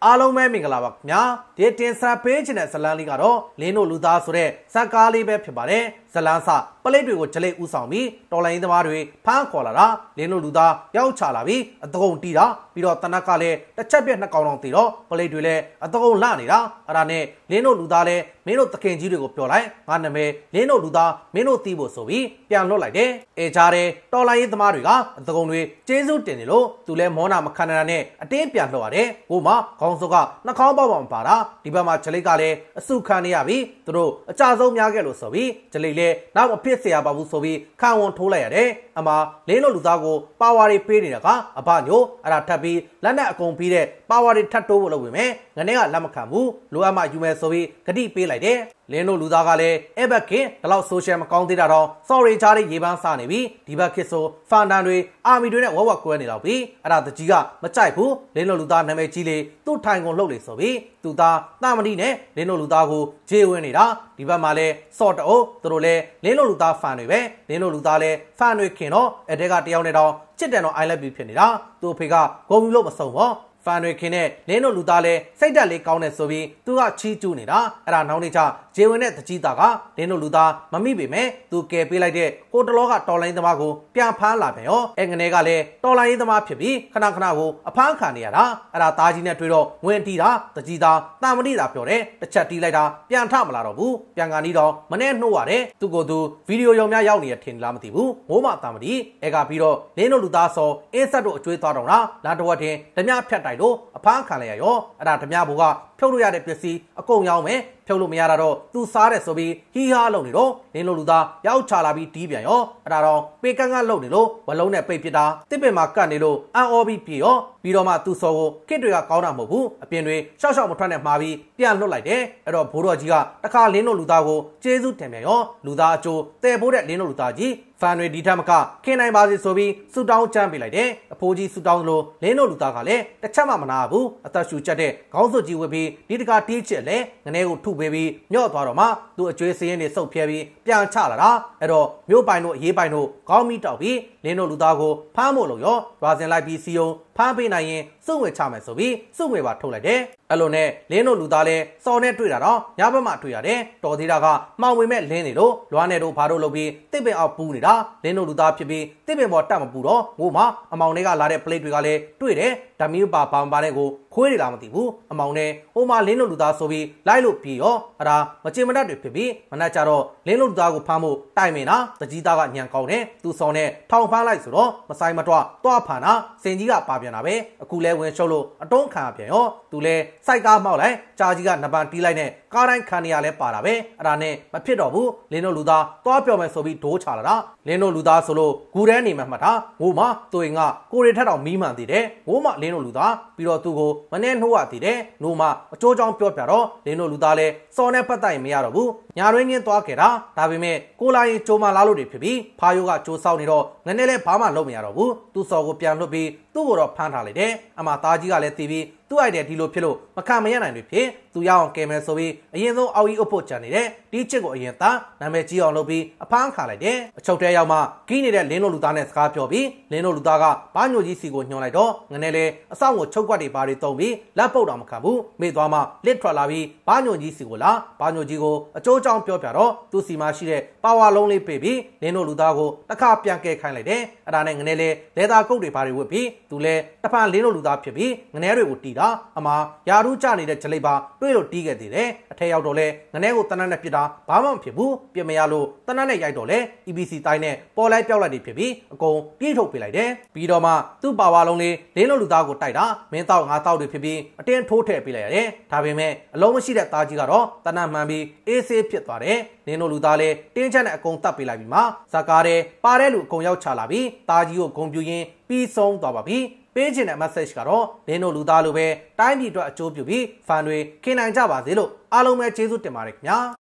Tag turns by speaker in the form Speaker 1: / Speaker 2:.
Speaker 1: အားလုံးပဲမင်္ဂလာပါခင်ဗျာဒီတင်ဆက်ပေးခြင်းတဲ့ဇလန်းလေးကတော့လင်းတို့လူသားဆိုတဲ့ဇာတ်ကားလေးပဲဖြစ်ပါတယ်ဇလန်းစပလိတ်တွေကိုဂျလိတ်ဥဆောင်ပြီးတော်လိုင်းသမားတွေဖမ်းခေါ်လာတာလင်းတို့လူသားရောက်ချလာပြီးအတကုံတီးတာပြီးတော့တနက်ကလည်းတစ်ချက်ပြက်နှစ်ကောင်တောင်တီတော့ပလိတ်တွေလည်းအတကုံလှနေတာအဲ့ဒါနဲ့လင်းတို့လူသားလည်းမင်းတို့တခင်ကြီးတွေကိုပြောလိုက်ငါနာမည်လင်းတို့လူသားမင်းတို့တီးဖို့ဆိုပြီးပြန်လွတ်လိုက်တယ်အဲကြားတယ်တော်လိုင်းသမားတွေကအတကုံတွေကျေးဇူးတင်တယ်လို့သူလည်းမောနာမခံနာနဲ့အတင်းပြန်လှော်ရတယ်ကိုမခေါင်းစုပ်ကနှာခေါင်းပေါက်ပေါက်ပါတာဒီဘက်မှာဂျလိတ်ကလည်းအစုခံနေရပြီသူတို့အကြဆုံးများခဲ့လို့ဆိုပြီးဂျလိတ်လည်းနောက်အဖြစ်เสียပါဘူးဆိုပြီးခံဝန်ထိုးလိုက်ရတယ်အမလင်းတို့လူသားကိုပါဝါတွေပေးနေတာကအဘညိုအဲ့ဒါထပ်ပြီးလက်နဲ့အကုန်ပြီးတဲ့ပါဝါတွေထပ်တိုးဖို့လုပ်ဝင်မယ်ငနေကလက်မခံဘူးလိုအပ်မှယူမယ်ဆိုပြီးဂတိပေးလိုက်တယ်လင်းတို့လူသားကလည်းအဲ့ဘက်ခင်ဒီလောက်ဆိုရှယ်မကောင်းသေးတာတော့ sorry ကြားလေးရေပန်းစားနေပြီဒီဘက်ခေတ်ဆိုဖန်တန်တွေအာမီတွေနဲ့ဝက်ဝက်ကွဲနေတော့ပြီအဲ့ဒါတကြီးကမကြိုက်ဘူးလင်းတို့လူသားနာမည်ကြီးလေသူ့ထိုင်ကုန်လှုပ်လေဆိုပြီးသူသားတာမတိနဲ့လင်းတို့လူသားကိုဂျေဝင်နေတာဒီဘက်မှာလည်းစော့တအိုးသူတို့လည်းလင်းတို့လူသားဖန်တွေပဲလင်းတို့လူသားလည်းဖန်တွေခင်တော့အဲ့တဲကတယောက်နဲ့တော့ချစ်တယ်တော့ I love you ဖြစ်နေတာသူ့အဖေကဂုံယူလို့မဆုံးဘောဖန်တွေခင်နဲ့လင်းတို့လူသားလည်းစိတ်တက်လေးကောင်းနေဆိုပြီးသူကချီးကျူးနေတာအဲ့ဒါနောက်နေ့ကျဂျေဝင်နဲ့တကြီးသားကလင်းတို့လူသားမမိပေမဲ့သူကယ်ပေးလိုက်တဲ့ဟိုတလောကတော်လိုင်းသမားကိုပြန်ဖမ်းလာပြန်ရောအဲ့ငနေကလည်းတော်လိုင်းသမားဖြစ်ပြီးခဏခဏကိုအဖမ်းခံနေရတာအဲ့ဒါသားကြီးနဲ့တွေ့တော့ဝင်တီးတာတကြီးသားတာမတိတာပြောတယ်တစ်ချက်တီးလိုက်တာပြန်ထမလာတော့ဘူးပြန်ကန်ပြီးတော့မနဲ့နှိုးရတယ်သူကိုယ်သူဗီဒီယိုရုံများရောက်နေရထင်လားမသိဘူးမိုးမတာမတိအဲ့ကပြီးတော့လင်းတို့လူသားစောအင်းဆက်တို့အကျွေးသွားတော့တာလာတဝက်တင်ဓမြဖြတ်တိုက်တော့အဖမ်းခံလိုက်ရရောအဲ့ဒါဓမြဘူကဖြုတ်လို့ရတဲ့ပစ္စည်းအကုန်ရောင်းမယ်ဖြုတ်လို့မရတာတော့သူစားတယ်ဆိုပြီးဟီးဟားလုံနေတော့လင်းတို့လူသားရောက်ချလာပြီးတီးပြန်ရောအဲ့ဒါတော့ပေကန်းကလုံနေလို့ဝလုံးနဲ့ပိတ်ပစ်တာတစ်ပင်မှာကတ်နေလို့အန်အော်ပြီးပြေရောပြီးတော့မှသူစောကိုခစ်တွေကကောင်းတာမဟုတ်ဘူးအပြင်တွေရှောက်ရှောက်မထွက်နဲ့မှာပြီးပြန်လွတ်လိုက်တယ်အဲ့တော့ဘိုးတော်ကြီးကတခါလင်းတို့လူသားကိုကျေးဇူးတင်ပြန်ရောလူသားအကျိုးတဲပိုးတဲ့လင်းတို့လူသားကြီးဖန်တွေဒီထက်မကခင်နိုင်ပါစေဆိုပြီးဆူတောင်းချမ်းပေးလိုက်တယ်အဖိုးကြီးဆူတောင်းလို့လင်းတို့လူသားကလည်းတစ်ချက်မှမနာဘူးအသက်ရှူချက်တဲ့ခေါင်းစွပ်ကြီးဝစ်ပြီးဒီတခါတီးချစ်လဲငနေကိုထုပေးပြီးညော့သွားတော့မှသူအကျွေးစင်းရင်းတွေစုပ်ဖြဲပြီးပြန်ချလာတာအဲ့တော့မြို့ပိုင်တို့ရေးပိုင်တို့ခေါင်းမီတောက်ပြီးလင်းတို့လူသားကိုဖမ်းဖို့လို့ရောရွာစင်လိုက်ပြီးစီယုံဖမ်းပေးနိုင်ရင်စုငွေချမယ်ဆိုပြီးစုငွေပါထုတ်လိုက်တယ်အဲ့လိုနဲ့လင်းတို့လူသားလဲစော်နဲ့တွေ့တာတော့ညဘက်မှတွေ့ရတယ်တော်သေးတာကမှောင်ဝင်မဲ့လင်းနေလို့လွားနေတို့ဘာတို့လုပ်ပြီးတစ်ပင်အောက်ပူးနေတာလင်းတို့လူသားဖြစ်ပြီးတစ်ပင်ပေါ်တက်မပူတော့ငို့မှအမောင်တွေကလာတဲ့ပလိတ်တွေကလည်းတွေ့တယ်ဓမီပါဘာမပါတဲ့ကိုခွေးတွေလားမသိဘူးအမောင်နဲ့ဟိုမှာလင်းတို့လူသားဆိုပြီးလိုက်လို့ပြီးရောအဲ့ဒါမချင်မတတ်တွေဖြစ်ပြီးမနှက်ကြတော့လင်းတို့လူသားကိုဖမ်းဖို့တိုင်မင်တာတကြီးသားကညံကောင်းတယ်သူစော်နဲ့ထောင်ဖမ်းလိုက်ဆိုတော့မဆိုင်မတော့သွားဖမ်းတာစင်ကြီးကပါပြန်တာပဲအခုလဲဝင်ရှုပ်လို့အတုံးခံပြန်ရောသူလဲစိုက်ကားမောက်လိုက်ကြာကြီးကနပန်တီးလိုက်နဲ့ကားတိုင်းခံရလဲပါတာပဲအဲ့ဒါနဲ့မဖြစ်တော့ဘူးလင်းတို့လူသားသွားပြောမယ်ဆိုပြီးဒိုးချလာတာလင်းတို့လူသားဆိုလို့ဂူထဲနေမှမှတ်တာငို့မှသူင်ကကိုရီထက်တော့မီးမှန်သေးတယ်ငို့မှလင်းတို့လူသားပြီးတော့သူ့ကိုမနဲ့နှိုးရသေးတယ်နို့မှအကျိုးကြောင့်ပြောပြတော့လင်းတို့လူသားလဲစော်နဲ့ပတ်သက်ရင်မရတော့ဘူးညာရင်းချင်းသွားခဲ့တာဒါပေမဲ့ကိုလာရင်ကြိုးမလာလို့တွေဖြစ်ပြီးဖာယိုကကြိုးဆောက်နေတော့ငနဲ့လဲဘာမှလုပ်မရတော့ဘူးသူ့စော်ကိုပြန်လွတ်ပြီးသူ့ကိုတော့ဖမ်းထားလိုက်တယ်အမသားကြီးကလည်းတီးပြီးသူ့အိုက်တဲ့ဒီလိုဖြစ်လို့မခံမရနိုင်တွေဖြစ်သူရအောင်ကဲမယ်ဆိုပြီးအရင်ဆုံးအောက်ကြီးအုပ်ဖို့ကြံနေတဲ့ဒီချစ်ကိုအရင်သားနာမည်ကြီးအောင်လုပ်ပြီးအဖမ်းခါလိုက်တယ်အချုပ်ထဲရောက်မှကီးနေတဲ့လင်းတို့လူသားနဲ့စကားပြောပြီးလင်းတို့လူသားကဘာညိုကြီးစီကိုညှော်လိုက်တော့ငနဲ့လေအဆောင်ကိုချုပ်ကွက်တွေဘာတွေတုံပြီးလက်ပုတ်တော်မခံဘူးမေ့သွားမှလစ်ထွက်လာပြီးဘာညိုကြီးစီကိုလာဘာညိုကြီးကိုအကျိုးကြောင့်ပြောပြတော့သူ့စီမှာရှိတဲ့ပါဝါလုံးလေးပေးပြီးလင်းတို့လူသားကိုတစ်ခါပြန်ကဲခိုင်းလိုက်တယ်အဲ့ဒါနဲ့ငနဲ့လေလဲသားကုတ်တွေဘာတွေဝတ်ပြီးသူလဲတဖန်လင်းတို့လူသားဖြစ်ပြီးငနဲ့တွေကိုတီးတာအမယာရူးကြနေတဲ့ဂျလိတ်ပါတွေ့လို့တီးခဲ့သေးတယ်အထက်ရောက်တော့လဲငနဲကိုတနတ်နဲ့ပစ်တာဘာမှမဖြစ်ဘူးပြစ်မရလို့တနတ်နဲ့ရိုက်တော့လဲ EBC တိုင်းနဲ့ပေါ်လိုက်ပြောက်လိုက်တွေဖြစ်ပြီးအကုန်ပြေးထုတ်ပေးလိုက်တယ်ပြီးတော့မှသူ့ပါဝါလုံးလေးလင်းလုံးလူသားကိုတိုက်တာမင်းတော့ငါတော့တွေဖြစ်ပြီးအတင်းထိုးထည့်ပေးလိုက်ရတယ်ဒါပေမဲ့အလုံးမရှိတဲ့သားကြီးကတော့တနတ်မှန်ပြီးအေးဆေးဖြစ်သွားတယ်လင်းလုံးလူသားလဲတင်းချက်နဲ့အကုန်တတ်ပေးလိုက်ပြီးမှဇကားတဲ့ပါတဲ့လူအကုန်ရောက်ချလာပြီးသားကြီးကိုဂုံပြူရင်းပြီးဆုံးသွားပါပြီပေးချင်တဲ့ message ကတော့လင်းတို့လူသားလိုပဲတိုင်းပြည်အတွက်အကျိုးပြုပြီးဖန်တွေခင်နိုင်ကြပါစေလို့အားလုံးပဲကျေးဇူးတင်ပါတယ်ခင်ဗျာ